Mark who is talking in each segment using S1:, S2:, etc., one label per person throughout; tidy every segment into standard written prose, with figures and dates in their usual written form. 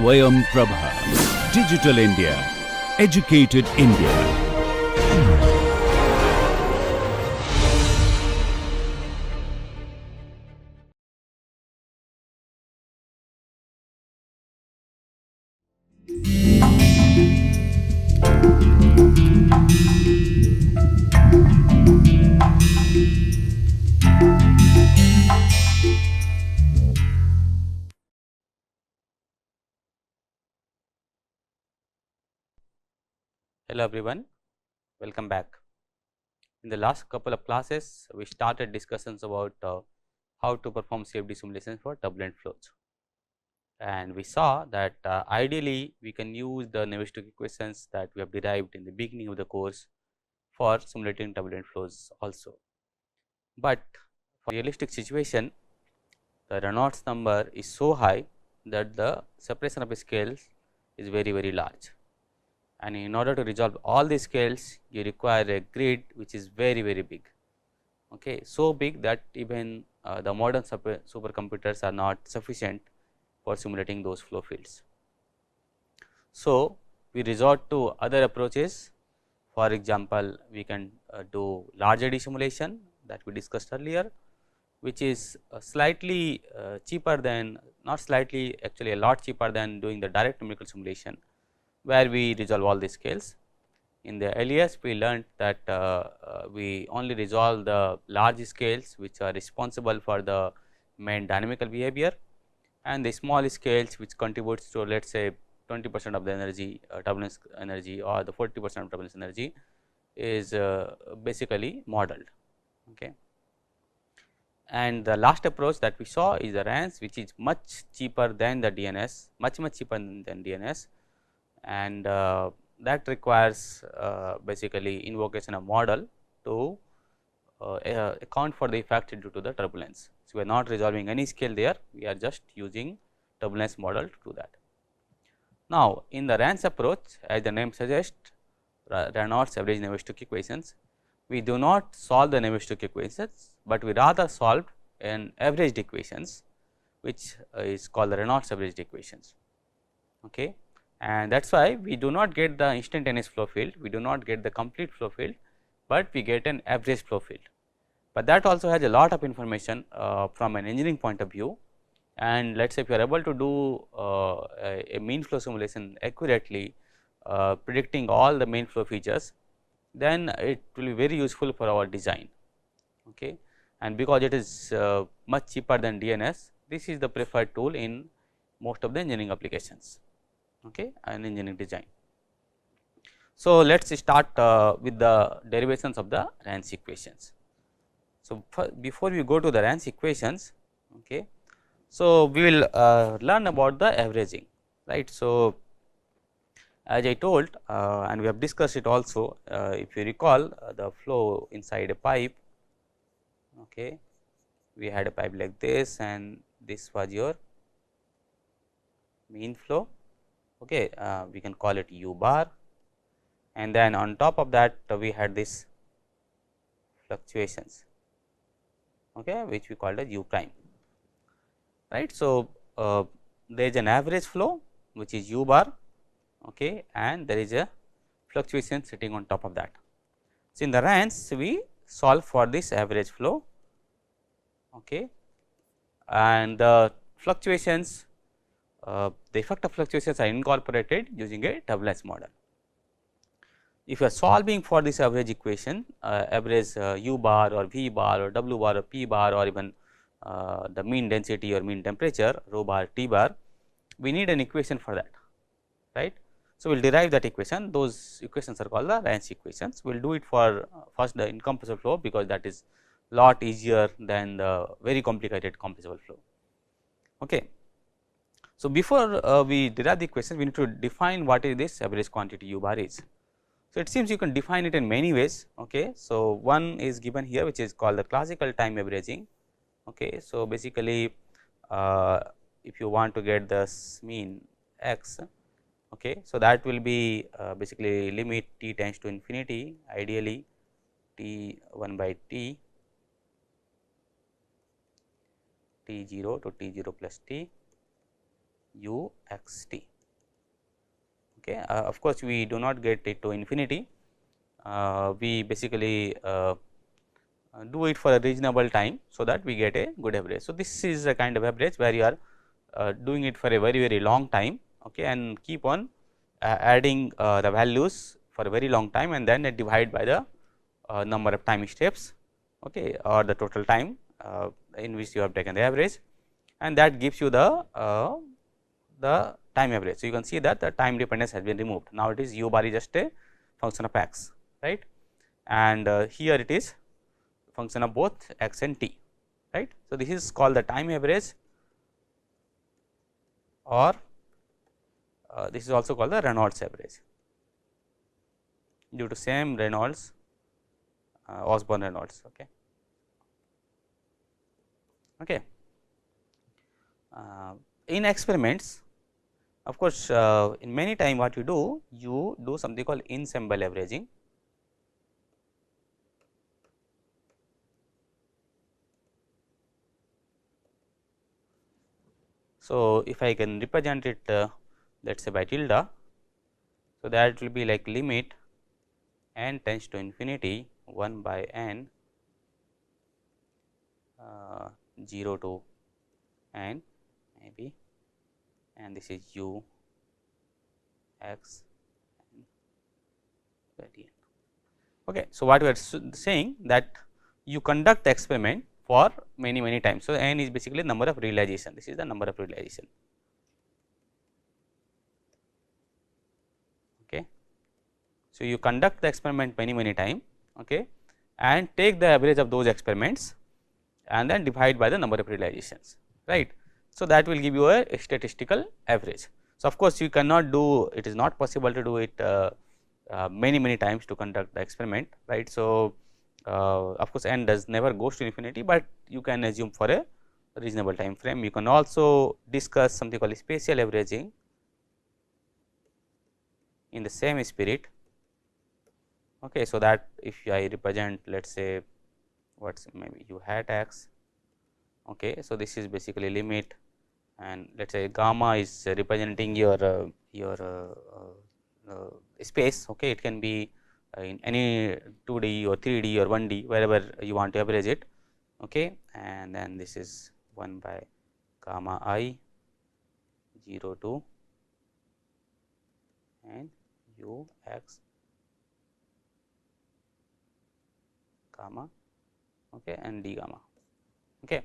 S1: Swayam Prabha. Digital India. Educated India.
S2: Hello everyone, welcome back. In the last couple of classes, we started discussions about how to perform CFD simulations for turbulent flows, and we saw that ideally we can use the Navier-Stokes equations that we have derived in the beginning of the course for simulating turbulent flows also. But for realistic situation, the Reynolds number is so high that the separation of scales is very large. And in order to resolve all these scales, you require a grid which is very big, okay, so big that even the modern supercomputers are not sufficient for simulating those flow fields. So, we resort to other approaches. For example, we can do large eddy simulation that we discussed earlier, which is slightly cheaper than, not slightly, actually a lot cheaper than doing the direct numerical simulation, where we resolve all the scales. In the LES, we learned that we only resolve the large scales which are responsible for the main dynamical behavior, and the small scales which contributes to, let us say, 20% of the energy, turbulence energy, or the 40% of turbulence energy is basically modeled. Okay. And the last approach that we saw is the RANS, which is much cheaper than the DNS, much cheaper than DNS, and that requires basically invocation of model to account for the effect due to the turbulence. So, we are not resolving any scale there, we are just using turbulence model to do that. Now, in the RANS approach, as the name suggests, Reynolds average Navier-Stokes equations, we do not solve the Navier-Stokes equations, but we rather solve an averaged equations, which is called the Reynolds averaged equations. Okay. And that is why we do not get the instantaneous flow field, we do not get the complete flow field, but we get an average flow field. But that also has a lot of information from an engineering point of view, and let us say if you are able to do a mean flow simulation accurately, predicting all the main flow features, then it will be very useful for our design. Okay. And because it is much cheaper than DNS, this is the preferred tool in most of the engineering applications, okay, and engineering design. So, let us start with the derivations of the RANS equations. So, before we go to the RANS equations, okay, so we will learn about the averaging, right. So, as I told and we have discussed it also, if you recall the flow inside a pipe, okay, we had a pipe like this and this was your mean flow, okay, we can call it U bar, and then on top of that we had this fluctuations, okay, which we called as U prime, right. So, there is an average flow which is U bar, okay, and there is a fluctuation sitting on top of that. So, in the RANS we solve for this average flow, okay, and the fluctuations, the effect of fluctuations are incorporated using a turbulence model. If you are solving for this average equation, average U bar or V bar or W bar or P bar, or even the mean density or mean temperature rho bar T bar, we need an equation for that, right. So, we will derive that equation, those equations are called the RANS equations. We will do it for first the incompressible flow, because that is lot easier than the very complicated compressible flow. Okay. So, before we derive the equation, we need to define what is this average quantity U bar is. So, it seems you can define it in many ways. Okay. So, one is given here, which is called the classical time averaging. Okay. So, basically if you want to get this mean x, okay, so that will be basically limit t tends to infinity, ideally t 1 by t, t 0 to t 0 plus t u x t. Okay. Of course, we do not get it to infinity, we basically do it for a reasonable time, so that we get a good average. So, this is a kind of average where you are doing it for a very long time, okay, and keep on adding the values for a very long time, and then divide by the number of time steps, okay, or the total time in which you have taken the average, and that gives you the time average. So, you can see that the time dependence has been removed. Now, it is u bar is just a function of x, right, and here it is function of both x and t, right. So, this is called the time average, or this is also called the Reynolds average, due to same Reynolds, Osborne Reynolds. Okay. Okay. In experiments, of course, in many time what you do something called ensemble averaging. So, if I can represent it let us say by tilde, so that will be like limit n tends to infinity 1 by n 0 to n maybe, and this is u x and okay. So, what we are saying that you conduct the experiment for many times. So, n is basically number of realization, this is the number of realization. Okay. So, you conduct the experiment many time, okay, and take the average of those experiments and then divide by the number of realizations, right. So, that will give you a statistical average. So, of course, you cannot do, it is not possible to do it many times to conduct the experiment, right. So, of course, n does never goes to infinity, but you can assume for a reasonable time frame. You can also discuss something called spatial averaging in the same spirit. Okay. So, that if I represent, let us say what is maybe u hat x. Okay. So, this is basically limit, and let us say gamma is representing your space. Okay. It can be in any 2D or 3D or 1D, wherever you want to average it. Okay. And then this is 1 by gamma I 0 to and u x gamma, okay, and d gamma. Okay.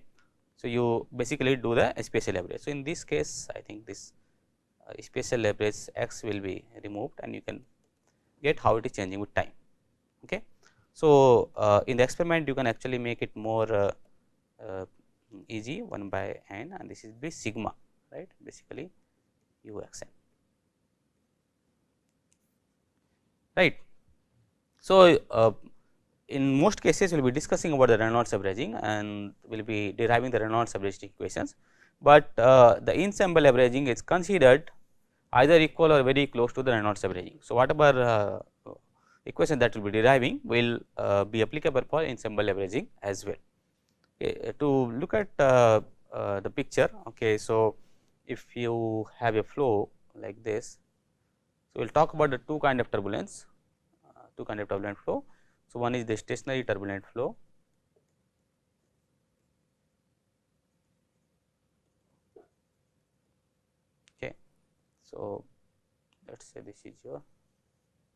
S2: So, you basically do the spatial average. So, in this case, I think this spatial average x will be removed, and you can get how it is changing with time. Okay. So, in the experiment you can actually make it more easy 1 by n, and this is be sigma, right, basically u x n, right. So, in most cases we will be discussing about the Reynolds averaging and we will be deriving the Reynolds averaging equations, but the ensemble averaging is considered either equal or very close to the Reynolds averaging. So, whatever equation that will be deriving will be applicable for ensemble averaging as well. Okay. To look at the picture, okay, so if you have a flow like this, so we will talk about the two kind of turbulence, turbulent flow. So, one is the stationary turbulent flow, okay. So, let us say this is your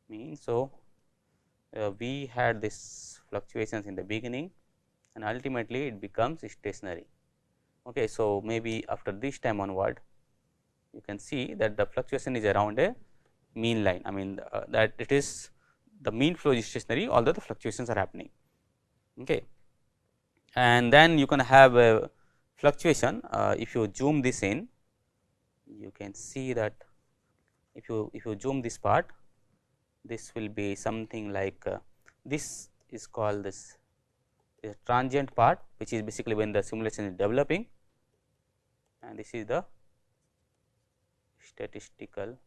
S2: mean. So, we had this fluctuations in the beginning and ultimately it becomes stationary. Okay. So, maybe after this time onward you can see that the fluctuation is around a mean line, I mean that it is the mean flow is stationary, although the fluctuations are happening. Okay. And then you can have a fluctuation, if you zoom this in, you can see that if you zoom this part, this will be something like this is called this transient part, which is basically when the simulation is developing, and this is the statistical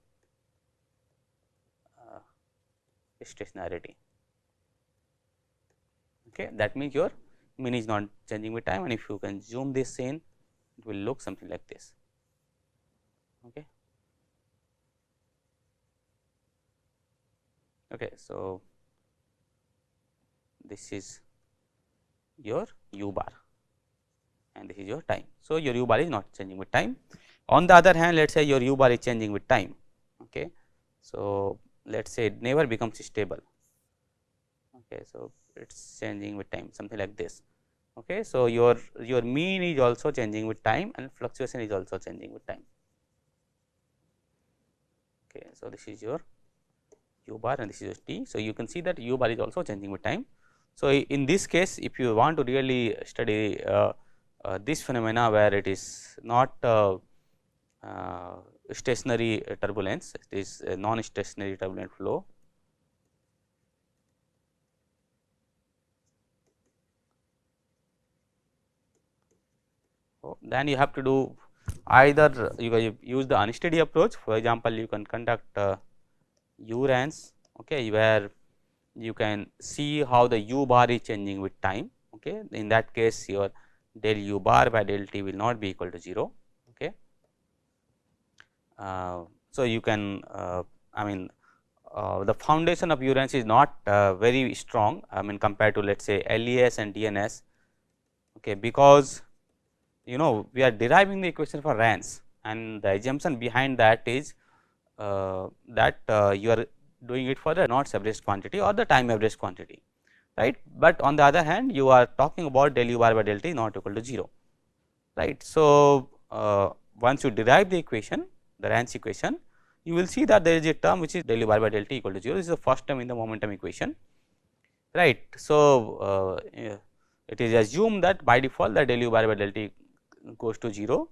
S2: stationarity. Okay. That means your mean is not changing with time, and if you can zoom this in, it will look something like this. Okay. Okay, so this is your u bar and this is your time. So, your u bar is not changing with time. On the other hand, let us say your u bar is changing with time. Okay. So, let us say it never becomes stable. Okay. So, it is changing with time, something like this. Okay. So, your mean is also changing with time and fluctuation is also changing with time. Okay. So, this is your u bar and this is your t. So, you can see that u bar is also changing with time. So, in this case, if you want to really study this phenomena where it is not stationary turbulence, it is a non-stationary turbulent flow. So, then you have to do either you use the unsteady approach. For example, you can conduct U-RANs, okay, where you can see how the u bar is changing with time. Okay. In that case, your del u bar by del t will not be equal to 0. Okay. So, you can I mean the foundation of U-RANs is not very strong, I mean compared to let us say LES and DNS, okay, because you know we are deriving the equation for RANs and the assumption behind that is that you are doing it for the Reynolds average quantity or the time average quantity, right. But on the other hand, you are talking about del u bar by del t not equal to 0, right. So, once you derive the equation, the RANS equation, you will see that there is a term which is del u bar by del t equal to 0. This is the first term in the momentum equation, right. So, it is assumed that by default that del u bar by del t goes to 0,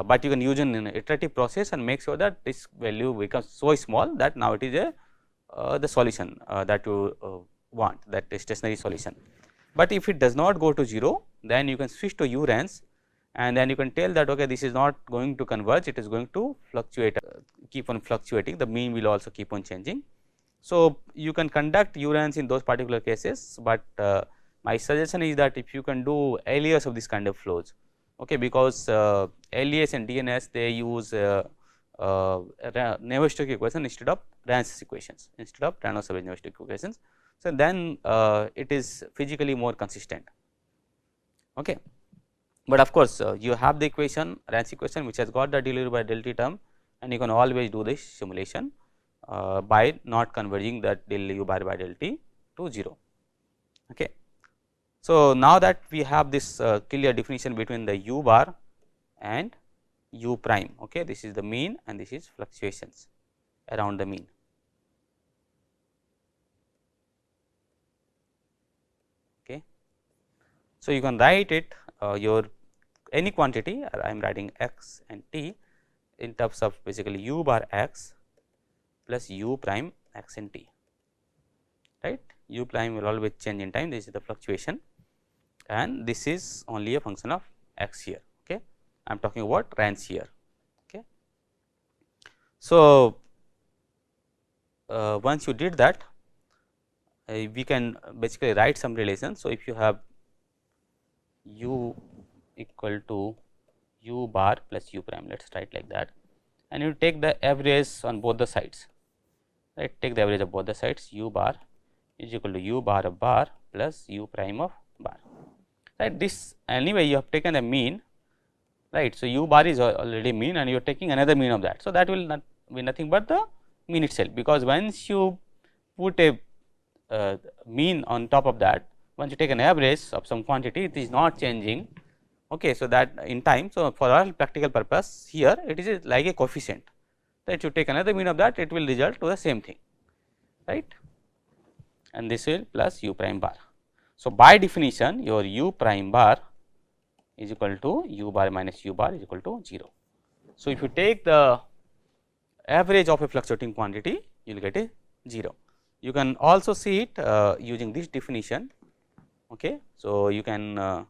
S2: but you can use an iterative process and make sure that this value becomes so small that now it is a the solution that you want, that is stationary solution. But if it does not go to 0, then you can switch to U-RANs and then you can tell that okay, this is not going to converge, it is going to fluctuate, keep on fluctuating, the mean will also keep on changing. So, you can conduct U-RANs in those particular cases, but my suggestion is that if you can do LES of this kind of flows, okay, because LES and DNS they use Navier-Stokes equation instead of RANS equations, instead of Reynolds average Navier-Stokes equations. So, then it is physically more consistent. Okay. But of course, you have the equation RANS equation which has got the del u by del t term and you can always do this simulation by not converging that del u bar by del t to 0. Okay. So, now that we have this clear definition between the u bar and u prime, okay, this is the mean and this is fluctuations around the mean. Okay. So, you can write it your any quantity, I am writing x and t in terms of basically u bar x plus u prime x and t, right. U prime will always change in time, this is the fluctuation and this is only a function of x here. Okay. I am talking about RANS here. Okay. So, once you did that, we can basically write some relation. So, if you have u equal to u bar plus u prime, let us write like that, and you take the average on both the sides, right, take the average of both the sides, u bar is equal to u bar of bar plus u prime of bar, right. This anyway you have taken a mean, right. So, u bar is already mean and you are taking another mean of that. So, that will not be nothing but the mean itself, because once you put a mean on top of that, once you take an average of some quantity, it is not changing. Okay. So, that in time. So, for all practical purpose here it is like a coefficient, that you take another mean of that, it will result to the same thing, right, and this will plus u prime bar. So, by definition your u prime bar is equal to u bar minus u bar is equal to 0. So, if you take the average of a fluctuating quantity, you will get a 0. You can also see it using this definition. Okay. So, you can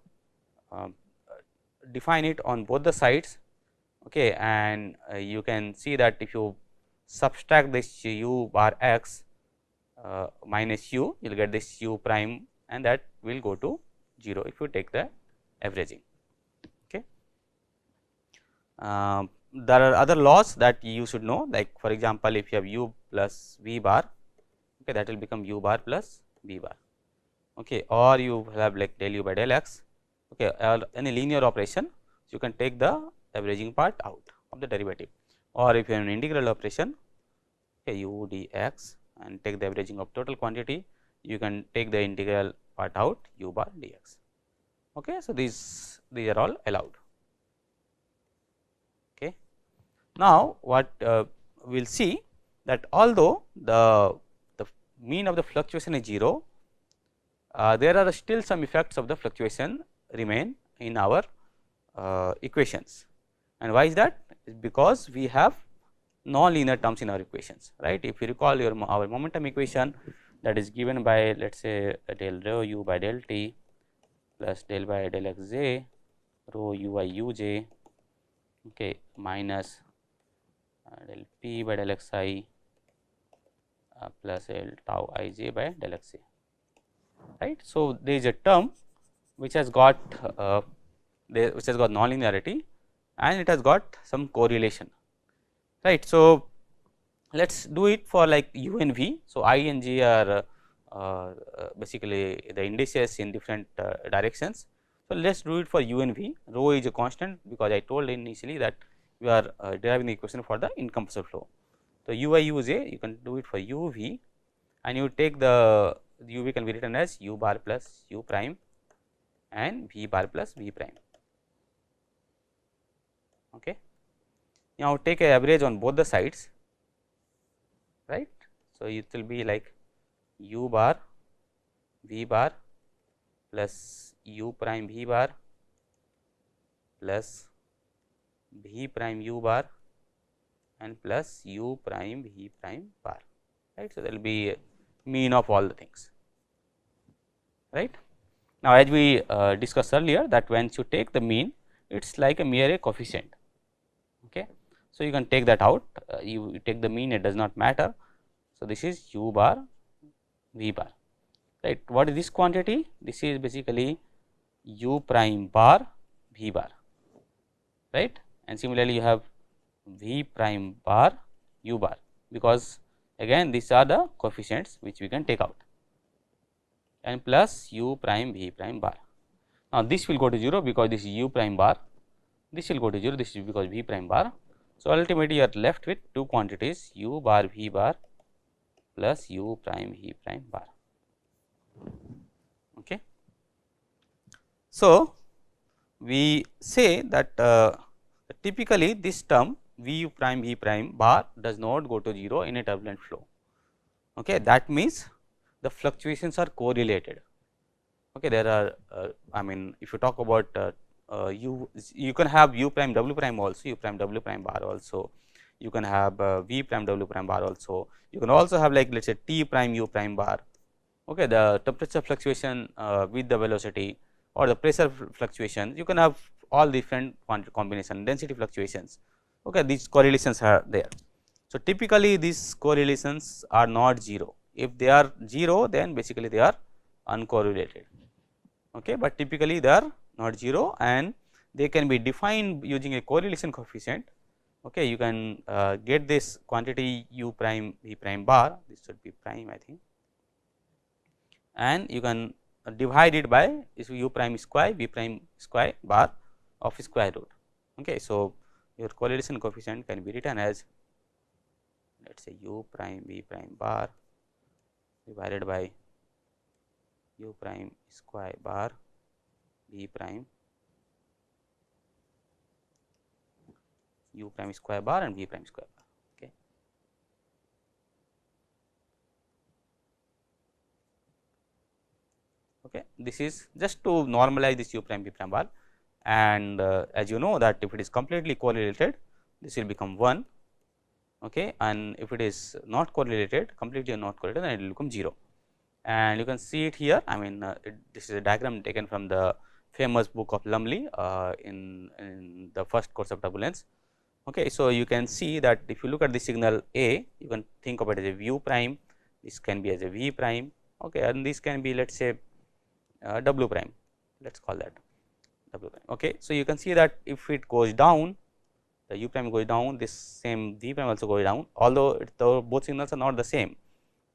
S2: define it on both the sides, okay, and you can see that if you subtract this u bar x minus u, you will get this u prime and that will go to 0 if you take the averaging. Okay. There are other laws that you should know, like for example, if you have u plus v bar, okay, that will become u bar plus v bar, okay, or you have like del u by del x, okay, or any linear operation, so you can take the averaging part out of the derivative, or if you have an integral operation, okay, u dx and take the averaging of total quantity, you can take the integral part out u bar dx. Okay, so these are all allowed. Okay. Now, what we will see that although the mean of the fluctuation is 0, there are still some effects of the fluctuation remain in our equations, and why is that? Because we have non-linear terms in our equations, right. If you recall our momentum equation, that is given by let us say del rho u by del t plus del by del x j rho u I u j, okay, minus del p by del x I plus del tau I j by del x j, right. So, there is a term which has got non-linearity and it has got some correlation, right. So, let us do it for like u and v. So, I and j are basically the indices in different directions. So, let us do it for u and v. Rho is a constant, because I told initially that we are deriving the equation for the incompressible flow. So, u I u j, you can do it for u v, and you take the u v can be written as u bar plus u prime and v bar plus v prime. Okay. Now, take a average on both the sides, right. So, it will be like u bar v bar plus u prime v bar plus v prime u bar and plus u prime v prime bar, right. So, there will be mean of all the things, right. Now, as we discussed earlier, that once you take the mean, it is like a mere coefficient. Okay. So, you can take that out, you take the mean, it does not matter. So, this is u bar v bar, right. What is this quantity? This is basically u prime bar v bar, right, and similarly you have v prime bar u bar, because again these are the coefficients which we can take out, and plus u prime v prime bar. Now, this will go to 0 because this is u prime bar, this will go to 0, this is because v prime bar. So, ultimately you are left with two quantities u bar v bar plus u prime v prime bar. Okay. So, we say that typically this term v prime v prime bar does not go to 0 in a turbulent flow. Okay. That means the fluctuations are correlated. Okay. There are I mean, if you talk about you can have u prime w prime also, u prime w prime bar also, you can have v prime w prime bar also, you can also have like let us say t prime u prime bar. Okay. The temperature fluctuation with the velocity or the pressure fluctuation, you can have all different combination, density fluctuations. Okay. These correlations are there. So, typically these correlations are not 0. If they are 0, then basically they are uncorrelated. Okay. But typically they are not 0, and they can be defined using a correlation coefficient. Okay. You can get this quantity u prime v prime bar, this should be prime I think, and you can divide it by u prime square v prime square bar of square root. Okay. So, your correlation coefficient can be written as let us say u prime v prime bar divided by u prime square bar v prime u prime square bar and v prime square bar. Okay. Okay. This is just to normalize this u prime v prime bar, and as you know that if it is completely correlated, this will become 1. Okay. And if it is not correlated, completely not correlated, then it will become 0. And you can see it here. I mean, this is a diagram taken from the famous book of Lumley in the first course of turbulence. Okay. So, you can see that if you look at the signal A, you can think of it as a v prime, this can be as a v prime, okay, and this can be let us say w prime, let us call that w prime. Okay. So, you can see that if it goes down, the u prime goes down, this same v prime also goes down, although both signals are not the same.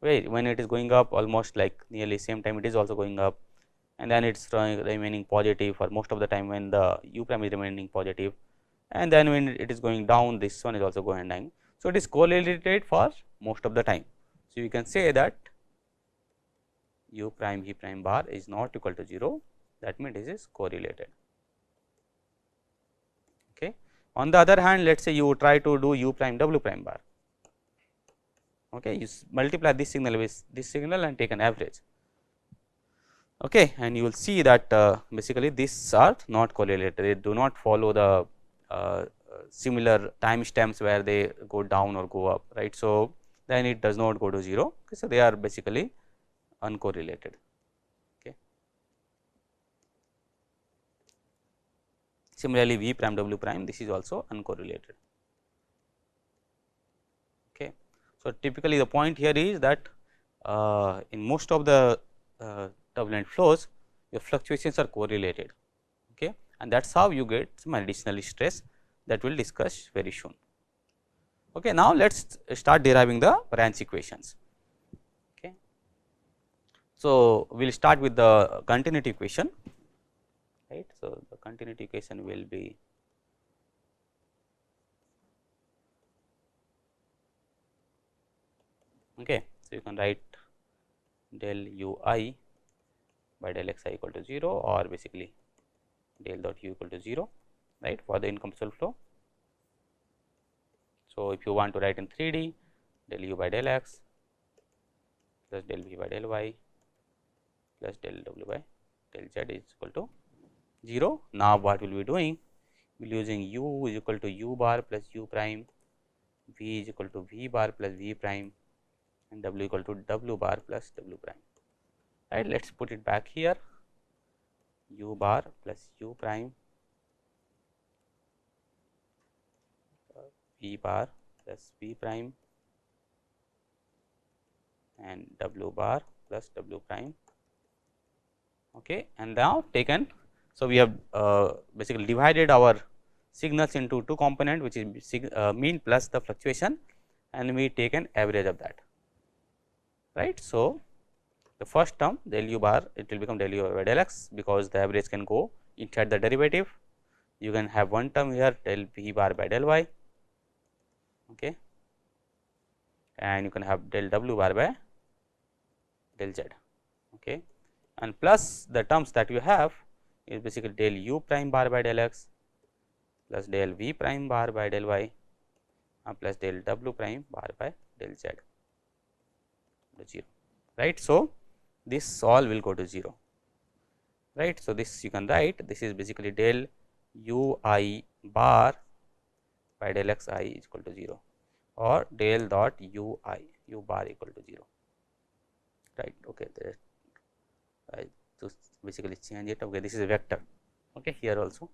S2: right, when it is going up almost like nearly same time it is also going up, and then it is remaining positive for most of the time when the u prime is remaining positive, and then when it is going down this one is also going down. So, it is correlated for most of the time. So, you can say that u prime v prime bar is not equal to 0, that means this is correlated. Okay. On the other hand, let us say you try to do u prime w prime bar. Okay, you multiply this signal with this signal and take an average. Okay, and you will see that basically these are not correlated, they do not follow the similar time stamps where they go down or go up, right. So, then it does not go to 0, okay, so they are basically uncorrelated. Okay. Similarly, v prime w prime, this is also uncorrelated. Okay. So, typically the point here is that in most of the turbulent flows your fluctuations are correlated, okay, and that is how you get some additional stress that we will discuss very soon. Okay. Now, let us start deriving the branch equations. Okay. So, we will start with the continuity equation, right. So, the continuity equation will be okay. So, you can write del u I by del x I equal to 0 or basically del dot u equal to 0, right, for the incompressible flow. So, if you want to write in 3D, del u by del x plus del v by del y plus del w by del z is equal to 0. Now, what we will be doing? We will be using u is equal to u bar plus u prime, v is equal to v bar plus v prime, and w equal to w bar plus w prime. Right? Let us put it back here. U bar plus u prime, v bar plus v prime, and w bar plus w prime. Okay, and now taken. So, we have basically divided our signals into two component, which is mean plus the fluctuation, and we take an average of that, right. So, the first term del u bar, it will become del u by del x, because the average can go inside the derivative. You can have one term here del v bar by del y, okay, and you can have del w bar by del z, okay, and plus the terms that you have is basically del u prime bar by del x plus del v prime bar by del y plus del w prime bar by del z to 0, right. So, this all will go to 0, right. So, this you can write, this is basically del u I bar by del x I is equal to 0 or del dot u I u bar equal to 0, right. Okay, to basically change it, okay, this is a vector, okay, here also,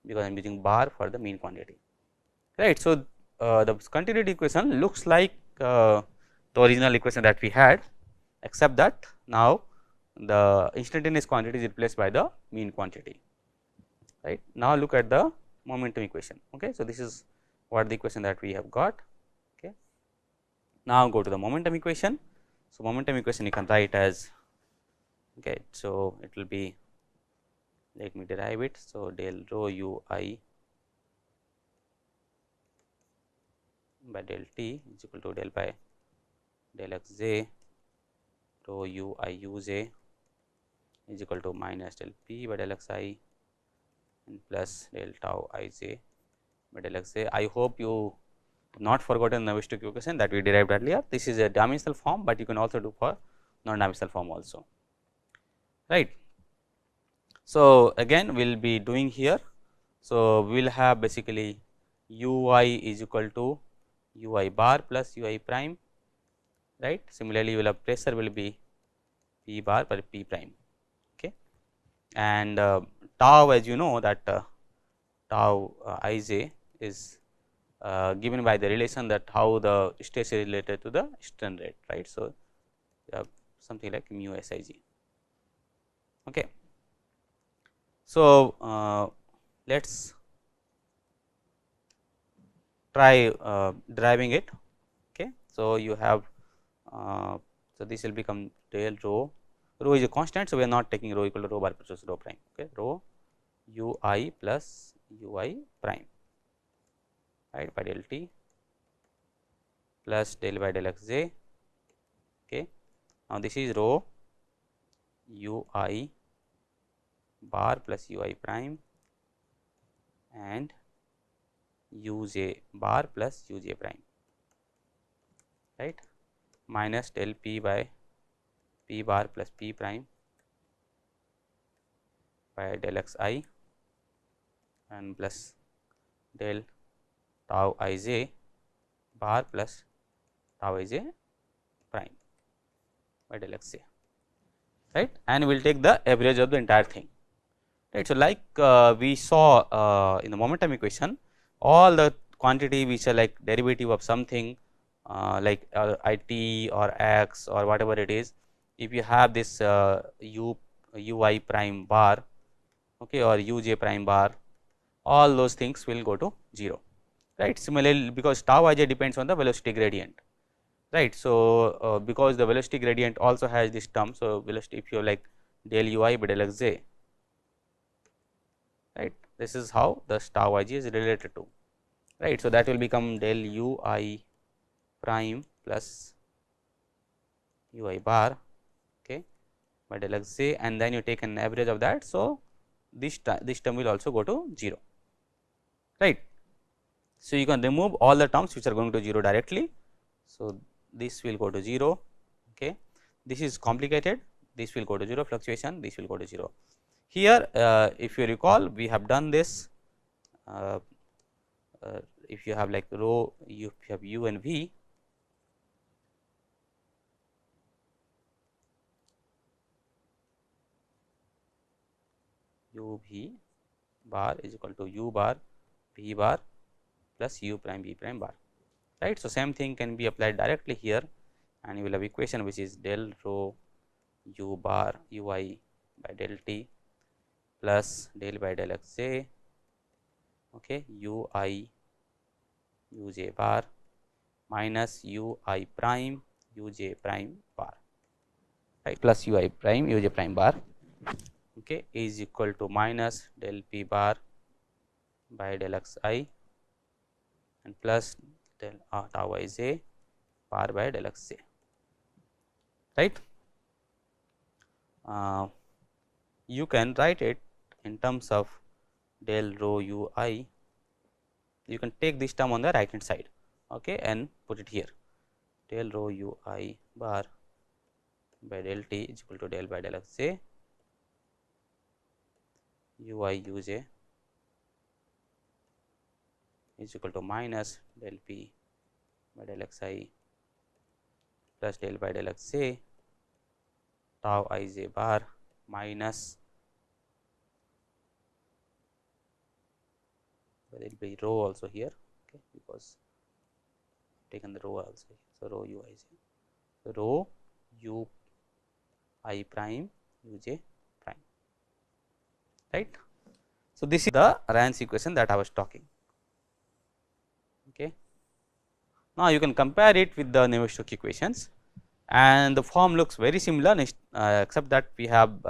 S2: because I am using bar for the mean quantity, right. So, the continuity equation looks like the original equation that we had, except that now the instantaneous quantity is replaced by the mean quantity, right. Now, look at the momentum equation, okay. So, this is what the equation that we have got, okay. Now, go to the momentum equation. So, momentum equation you can write as, okay. So, it will be, let me derive it. So, del rho u I by del t is equal to del by del x j rho u I u j is equal to minus del p by del x I and plus del tau I j by del x j. I hope you not forgotten the Navier-Stokes equation that we derived earlier. This is a dimensional form, but you can also do for non-dimensional form also, right. So, again we will be doing here. So, we will have basically u I is equal to u I bar plus u I prime, right. Similarly, you will have pressure will be p bar per p prime, okay, and tau, as you know that tau I j is given by the relation that how the stress is related to the strain rate, right. So, something like mu s I g, okay. So, let us try deriving it, okay. So, you have So, this will become del rho, rho is a constant. So, we are not taking rho equal to rho bar plus rho prime, okay, rho u I plus u I prime, right, by del t plus del by del x j. Okay. Now, this is rho u I bar plus u I prime and u j bar plus u j prime, right, minus del p by p bar plus p prime by del x I and plus del tau I j bar plus tau I j prime by del x j, right, and we will take the average of the entire thing, right. So, like we saw in the momentum equation, all the quantity which are like derivative of something like I t or x or whatever it is, if you have this u I prime bar, okay, or u j prime bar, all those things will go to 0, right. Similarly, because tau I j depends on the velocity gradient, right. So, because the velocity gradient also has this term. So, velocity, if you like del u I by del x j, right, this is how the tau I j is related to, right. So, that will become del u I prime plus u I bar, okay, by del x j, and then you take an average of that. So, this term will also go to 0, right. So, you can remove all the terms which are going to 0 directly. So, this will go to 0, okay. This is complicated, this will go to 0, fluctuation, this will go to 0. Here if you recall, we have done this if you have like rho, you have u and v, u v bar is equal to u bar v bar plus u prime v prime bar, right. So, same thing can be applied directly here, and you will have equation which is del rho u bar u I by del t plus del by del x j, okay, u I u j bar minus u I prime u j prime bar, right, plus u I prime u j prime bar, okay, is equal to minus del p bar by del x I and plus del tau I j bar by del x j, right. You can write it in terms of del rho u I. You can take this term on the right hand side, okay, and put it here, del rho u I bar by del t is equal to del by del x j u I u j is equal to minus del p by del x I plus del by del x j tau I j bar minus there will be rho also here, okay, because taken the rho also here. So, rho u I j, so rho u I prime u j prime, right. So, this is the Rayon's equation that I was talking, okay. Now, you can compare it with the Navier-Stokes equations, and the form looks very similar, except that we have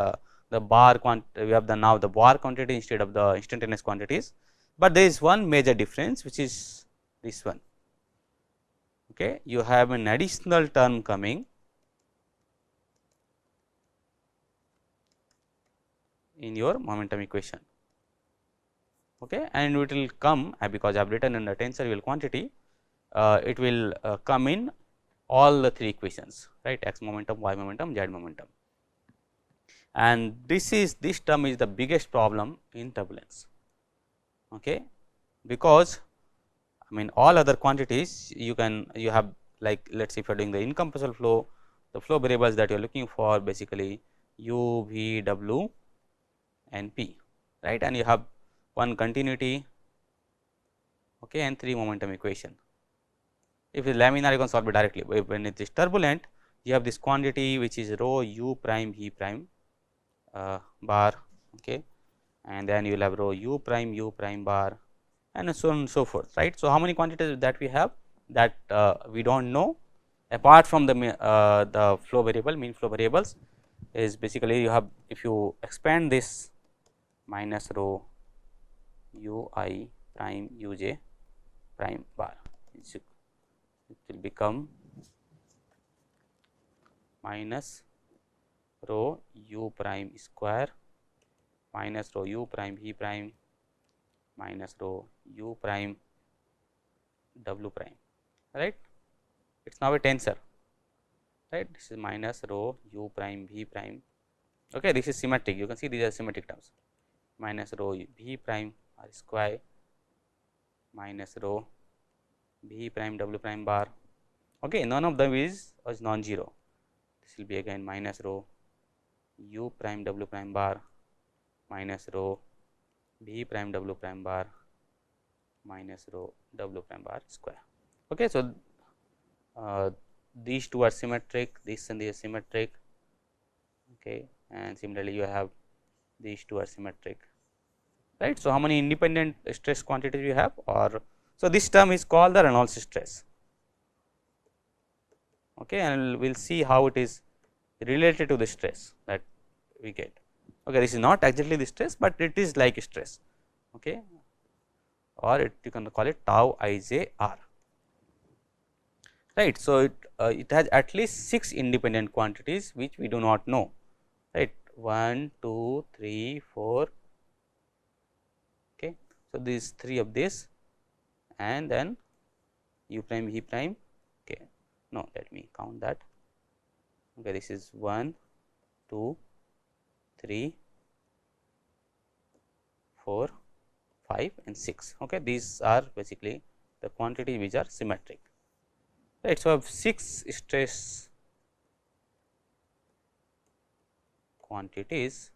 S2: the bar we have the now the bar quantity instead of the instantaneous quantities, but there is one major difference which is this one, okay. You have an additional term coming in your momentum equation, okay, and it will come because I have written in the tensor quantity, it will come in all the 3 equations, right, x momentum, y momentum, z momentum, and this term is the biggest problem in turbulence, okay, because I mean all other quantities you have like let us say if you are doing the incompressible flow, the flow variables that you are looking for basically u, v, w and p, right, and you have one continuity, okay, and 3 momentum equation. If it is laminar, you can solve it directly. When it is turbulent, you have this quantity which is rho u prime v prime bar, okay, and then you will have rho u prime bar, and so on and so forth, right. So, how many quantities that we have that we do not know, apart from the flow variable, mean flow variables is basically you have, if you expand this minus rho u I prime u j prime bar, it will become minus rho u prime square minus rho u prime v prime minus rho u prime w prime, right. It is now a tensor, right. This is minus rho u prime v prime. Okay, this is symmetric. You can see these are symmetric terms. Minus rho v prime r square minus rho v prime w prime bar. Okay, none of them is non-zero. This will be again minus rho u prime w prime bar minus rho v prime w prime bar minus rho w prime bar square. Okay, so these two are symmetric, this and this is symmetric. Okay, and similarly you have these two are symmetric, right. So, how many independent stress quantities you have, or so this term is called the Reynolds stress. Okay, and we will see how it is related to the stress that we get. Okay, this is not exactly the stress, but it is like stress. Okay, or you can call it tau I j r, right. So, it has at least 6 independent quantities which we do not know, right. 1, 2, 3, 4. Okay, so these 3 of this, and then u prime v prime. Okay, no, let me count that. Okay, this is 1, 2, 3, 4, 5 and 6. Okay, these are basically the quantities which are symmetric, right. So, I have 6 stress quantities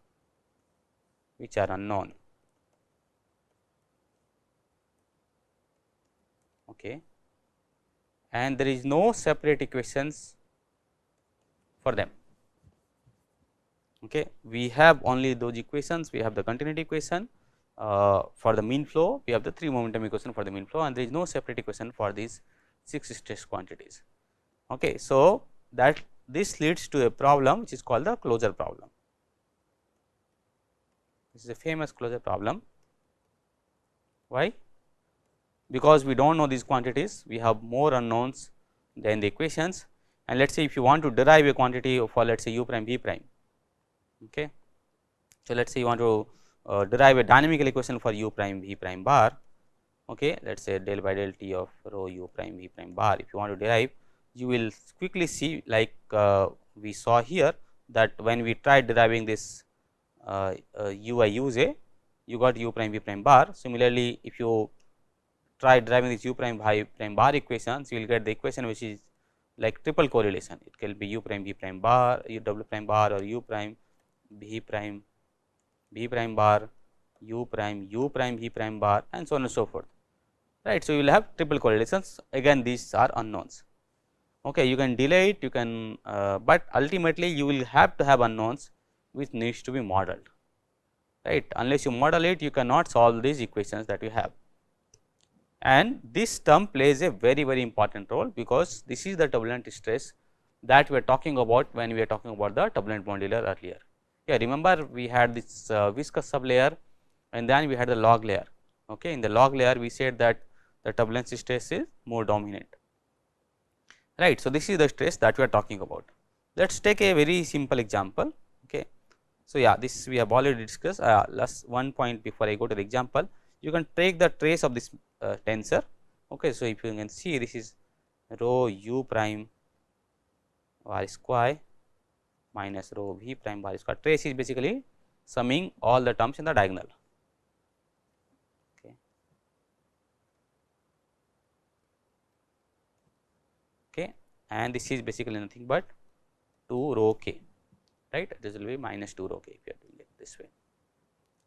S2: which are unknown. Okay, and there is no separate equations for them. Okay, we have only those equations. We have the continuity equation for the mean flow, we have the 3 momentum equation for the mean flow, and there is no separate equation for these 6 stress quantities. Okay, so that this leads to a problem which is called the closure problem. This is a famous closure problem. Why? Because we do not know these quantities, we have more unknowns than the equations, and let us say if you want to derive a quantity for let us say u prime v prime. Okay. So, let us say you want to derive a dynamical equation for u prime v prime bar. Okay, let us say del by del t of rho u prime v prime bar. If you want to derive, you will quickly see, like we saw here, that when we tried deriving this u I u j, you got u prime v prime bar. Similarly, if you try deriving this u prime v prime bar equations, you will get the equation which is like triple correlation. It can be u prime v prime bar, u w prime bar, or u prime v prime bar, u prime v prime bar, and so on and so forth, right. So, you will have triple correlations, again these are unknowns. Okay, you can delay it, you can but ultimately you will have to have unknowns which needs to be modeled, right. Unless you model it, you cannot solve these equations that you have, and this term plays a very important role, because this is the turbulent stress that we are talking about when we are talking about the turbulent modular earlier. Yeah, remember we had this viscous sublayer, and then we had the log layer. Okay, in the log layer we said that the turbulence stress is more dominant, right. So, this is the stress that we are talking about. Let us take a very simple example. Okay. So, yeah, this we have already discussed. Last one point before I go to the example, you can take the trace of this tensor. Okay. So, if you can see, this is rho u prime bar square minus rho v prime bar square. Trace is basically summing all the terms in the diagonal. Okay. Okay, and this is basically nothing but 2 rho k, right. This will be minus 2 rho k if you are doing it this way,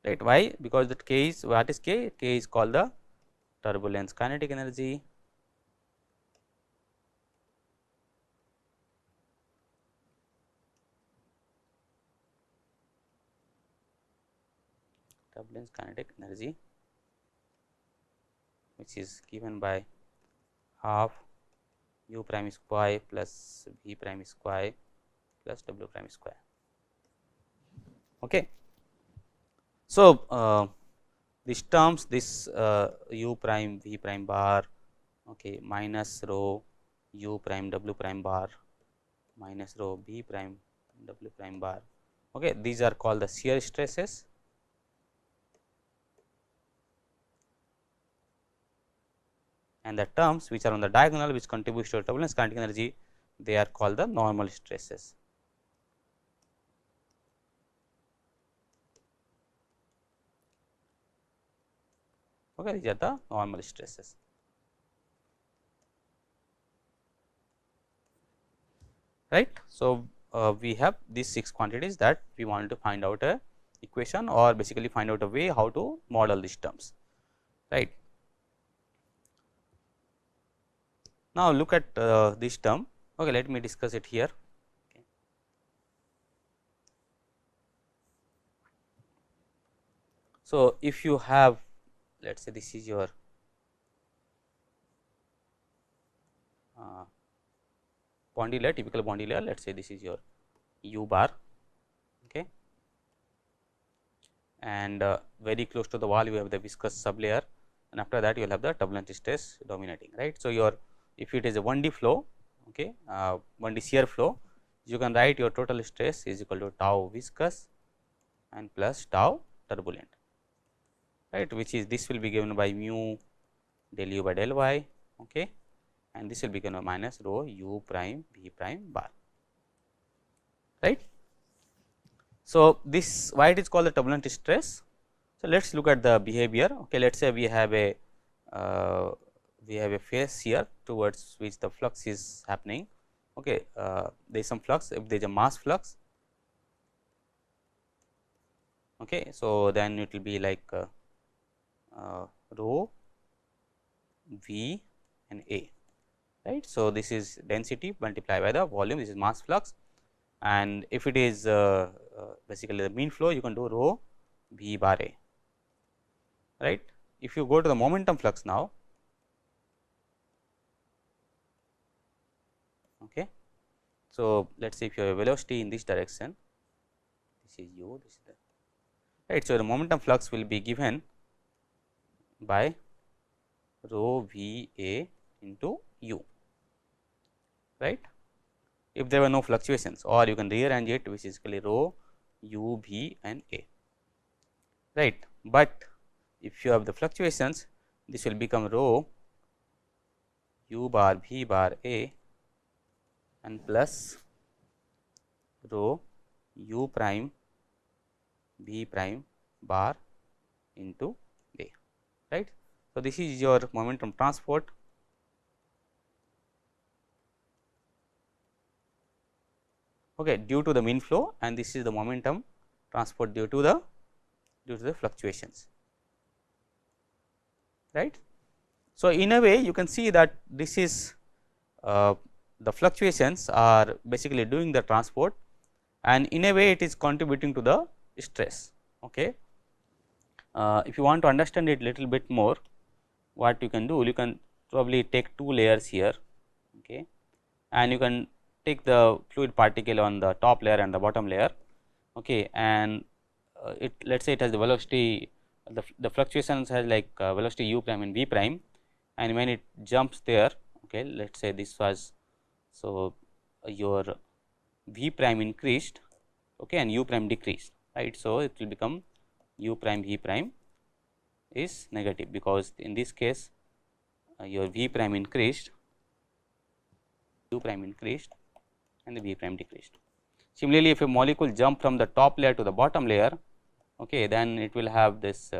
S2: right. Why? Because that k is, what is k? K is called the turbulence kinetic energy, which is given by half u prime square plus v prime square plus w prime square. Okay. So, these terms, this u prime v prime bar, okay, minus rho u prime w prime bar minus rho v prime w prime bar, okay, these are called the shear stresses. And the terms which are on the diagonal which contributes to turbulence kinetic energy, they are called the normal stresses. Okay, these are the normal stresses. Right. So, we have these 6 quantities that we want to find out a equation or basically find out a way how to model these terms, right. Now, look at this term. Okay, let me discuss it here. Okay. So, if you have, let us say this is your Boundary layer, typical boundary layer, let us say this is your u bar, okay, and very close to the wall you have the viscous sublayer, and after that you will have the turbulent stress dominating, right. So, your if it is a 1D flow, okay, 1D shear flow, you can write your total stress is equal to tau viscous and plus tau turbulent, right, which is this will be given by mu del u by del y, okay, and this will be given by minus rho u prime v prime bar, right. So, this why it is called the turbulent stress. So, let us look at the behavior. Okay, let us say we have a phase here towards which the flux is happening. Okay, there is some flux, if there is a mass flux. Okay, so then it will be like rho v and a, right. So, this is density multiplied by the volume, this is mass flux, and if it is basically the mean flow, you can do rho v bar a, right. If you go to the momentum flux now, okay. So, let us say if you have a velocity in this direction, this is u, this is the, right. So, the momentum flux will be given by rho v a into u, right, if there were no fluctuations, or you can rearrange it, which is basically rho u v and a, right. But if you have the fluctuations, this will become rho u bar v bar a and plus rho u prime v prime bar into a, right. So, this is your momentum transport, okay, due to the mean flow, and this is the momentum transport due to the fluctuations, right. So, in a way you can see that this is the fluctuations are basically doing the transport, and in a way it is contributing to the stress. Okay. If you want to understand it little bit more, what you can do, you can probably take 2 layers here, okay, and you can take the fluid particle on the top layer and the bottom layer, okay, and it let us say it has the velocity, the fluctuations has like velocity u prime and v prime, and when it jumps there, okay, let us say this was, so your v prime increased, okay, and u prime decreased, right. So, it will become u prime v prime is negative, because in this case your v prime increased, u prime increased and the v prime decreased. Similarly, if a molecule jump from the top layer to the bottom layer, okay, then it will have this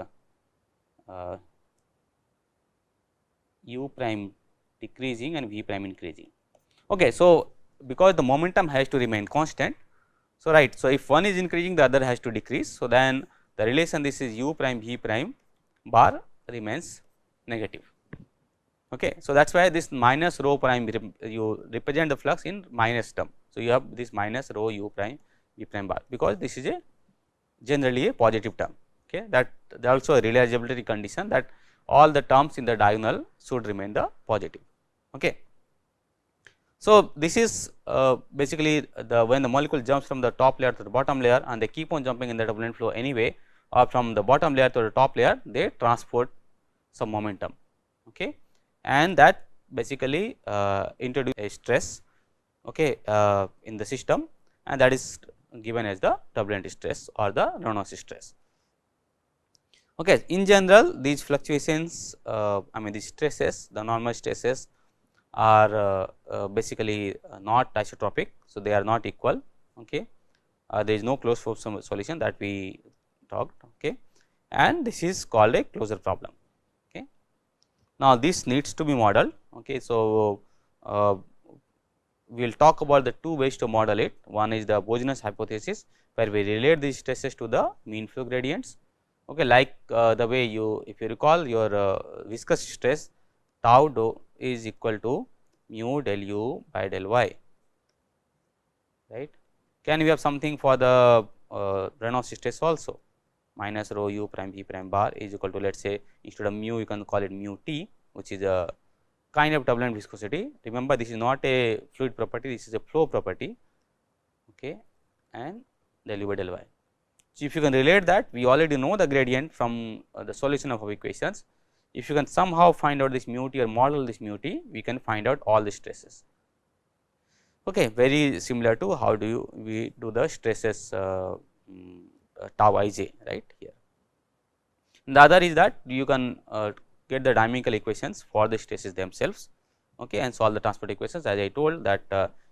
S2: u prime decreasing and v prime increasing. Okay, so, because the momentum has to remain constant, so right. So, if one is increasing, the other has to decrease. So, then the relation this is u prime v prime bar remains negative. Okay. So, that is why this minus rho prime you represent the flux in minus term. So, you have this minus rho u prime v prime bar, because this is a generally a positive term. Okay. That also a realizability condition, that all the terms in the diagonal should remain the positive. Okay. So, this is basically the when the molecule jumps from the top layer to the bottom layer and they keep on jumping in the turbulent flow anyway, or from the bottom layer to the top layer, they transport some momentum, okay, and that basically introduce a stress, okay, in the system, and that is given as the turbulent stress or the Reynolds stress. Okay. In general, these fluctuations, I mean these stresses, the normal stresses are basically not isotropic. So, they are not equal, okay. There is no closed form solution that we talked, okay, and this is called a closure problem. Okay. Now, this needs to be modeled, okay. So, we will talk about the two ways to model it. One is the Bojner's hypothesis, where we relate these stresses to the mean flow gradients, okay, like the way you, if you recall your viscous stress tau dou is equal to mu del u by del y, right. Can we have something for the Reynolds stress also, minus rho u prime v prime bar is equal to, let us say, instead of mu you can call it mu t, which is a kind of turbulent viscosity. Remember, this is not a fluid property, this is a flow property, okay, and del u by del y. So, if you can relate that, we already know the gradient from the solution of our equations. If you can somehow find out this mu t or model this mu t, we can find out all the stresses. Okay, very similar to how do we do the stresses tau I j, right here. And the other is that you can get the dynamical equations for the stresses themselves, okay, and solve the transport equations. As I told that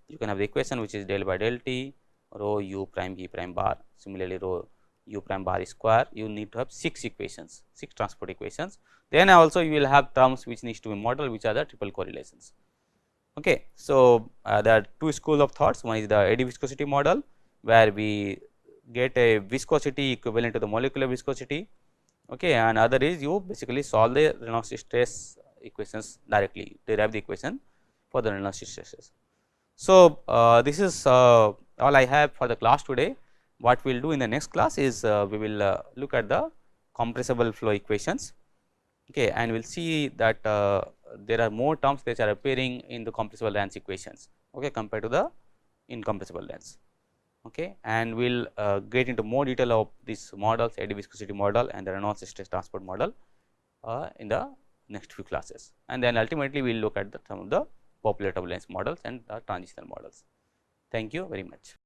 S2: you can have the equation which is del by del t rho u prime v prime bar. Similarly, rho u prime bar square, you need to have 6 equations, 6 transport equations. Then also you will have terms which needs to be modeled, which are the triple correlations. Okay. So, there are two schools of thoughts. One is the eddy viscosity model, where we get a viscosity equivalent to the molecular viscosity, okay, and other is you basically solve the Reynolds stress equations directly, derive the equation for the Reynolds stresses. So, this is all I have for the class today. What we will do in the next class is we will look at the compressible flow equations, okay, and we will see that there are more terms which are appearing in the compressible lens equations, okay, compared to the incompressible lens, okay, and we will get into more detail of these models, eddy viscosity model and the Reynolds stress transport model in the next few classes, and then ultimately we will look at some of the popular turbulence models and the transitional models. Thank you very much.